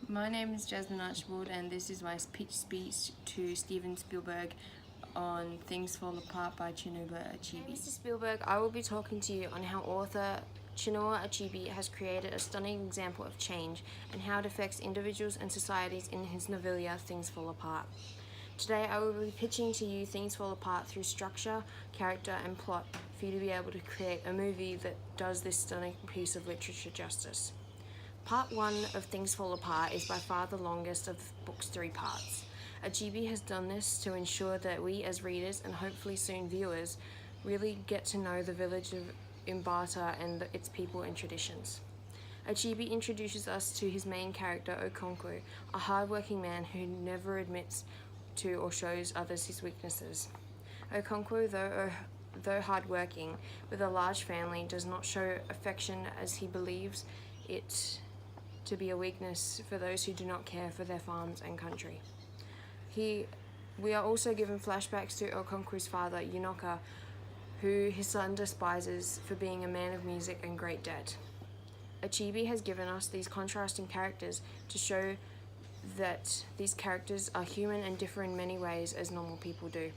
My name is Jasmine Archibald, and this is my pitch speech to Steven Spielberg on Things Fall Apart by Chinua Achebe. Mr. Spielberg, I will be talking to you on how author Chinua Achebe has created a stunning example of change and how it affects individuals and societies in his novella Things Fall Apart. Today I will be pitching to you Things Fall Apart through structure, character and plot for you to be able to create a movie that does this stunning piece of literature justice. Part 1 of Things Fall Apart is by far the longest of the book's 3 parts. Achebe has done this to ensure that we as readers and hopefully soon viewers really get to know the village of Imbata and its people and traditions. Achebe introduces us to his main character Okonkwo, a hard-working man who never admits to or shows others his weaknesses. Okonkwo, though hard-working, with a large family, does not show affection as he believes it to be a weakness for those who do not care for their farms and country. We are also given flashbacks to Okonkwo's father, Unoka, who his son despises for being a man of music and great debt. Achebe has given us these contrasting characters to show that these characters are human and differ in many ways as normal people do.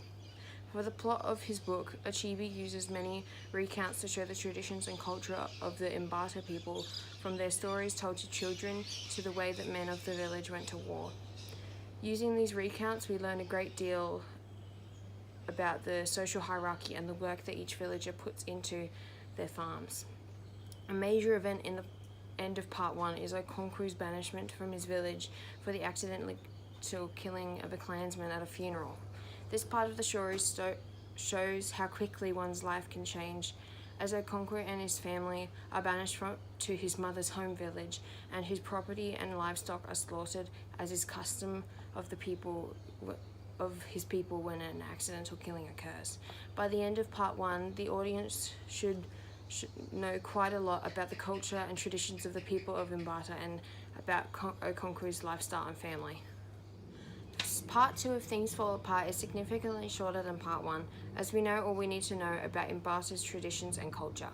For the plot of his book, Achebe uses many recounts to show the traditions and culture of the Imbata people, from their stories told to children to the way that men of the village went to war. Using these recounts, we learn a great deal about the social hierarchy and the work that each villager puts into their farms. A major event in the end of part 1 is Okonkwo's banishment from his village for the accidental killing of a clansman at a funeral. This part of the story shows how quickly one's life can change, as Okonkwo and his family are banished to his mother's home village, and his property and livestock are slaughtered, as is custom of his people when an accidental killing occurs. By the end of part 1, the audience should know quite a lot about the culture and traditions of the people of Imbata and about Okonkwo's lifestyle and family. Part 2 of Things Fall Apart is significantly shorter than Part 1, as we know all we need to know about Imbata's traditions and culture.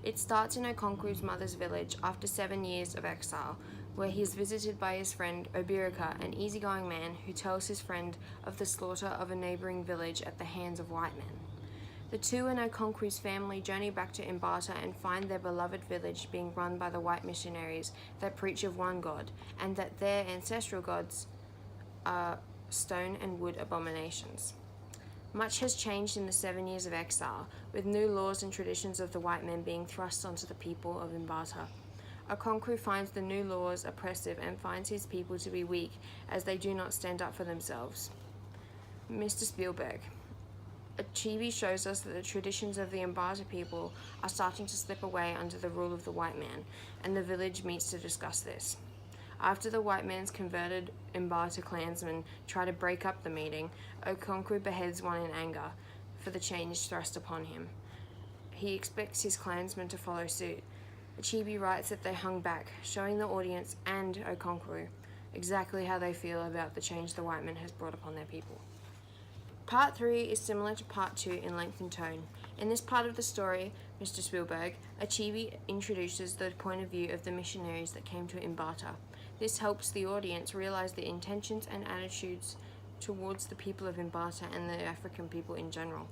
It starts in Okonkwo's mother's village after 7 years of exile, where he is visited by his friend Obirika, an easygoing man who tells his friend of the slaughter of a neighbouring village at the hands of white men. The two and Okonkwo's family journey back to Imbata and find their beloved village being run by the white missionaries that preach of one god, and that their ancestral gods are stone and wood abominations. Much has changed in the 7 years of exile, with new laws and traditions of the white men being thrust onto the people of Imbata. Okonkwo finds the new laws oppressive and finds his people to be weak, as they do not stand up for themselves. Mr. Spielberg. Achebe shows us that the traditions of the Imbata people are starting to slip away under the rule of the white man, and the village meets to discuss this. After the white man's converted Imbata clansmen try to break up the meeting, Okonkwo beheads one in anger for the change thrust upon him. He expects his clansmen to follow suit. Achebe writes that they hung back, showing the audience and Okonkwo exactly how they feel about the change the white man has brought upon their people. Part 3 is similar to Part 2 in length and tone. In this part of the story, Mr. Spielberg, Achebe introduces the point of view of the missionaries that came to Imbata. This helps the audience realize the intentions and attitudes towards the people of Imbata and the African people in general.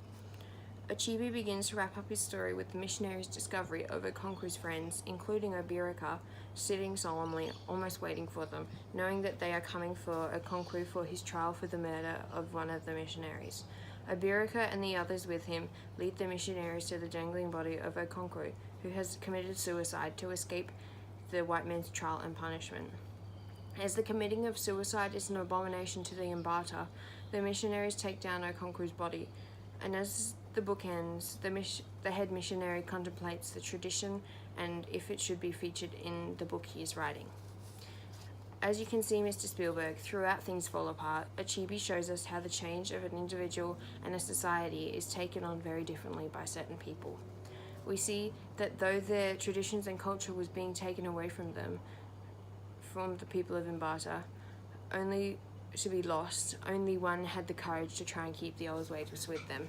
Achebe begins to wrap up his story with the missionaries' discovery of Okonkwo's friends, including Obirika, sitting solemnly, almost waiting for them, knowing that they are coming for Okonkwo for his trial for the murder of one of the missionaries. Obirika and the others with him lead the missionaries to the dangling body of Okonkwo, who has committed suicide to escape the white man's trial and punishment. As the committing of suicide is an abomination to the Imbata, the missionaries take down Okonkwo's body, and as the book ends, the head missionary contemplates the tradition and if it should be featured in the book he is writing. As you can see, Mr. Spielberg, throughout Things Fall Apart, Achebe shows us how the change of an individual and a society is taken on very differently by certain people. We see that though their traditions and culture was being taken away from them, from the people of Imbata, only to be lost, only one had the courage to try and keep the old ways with them.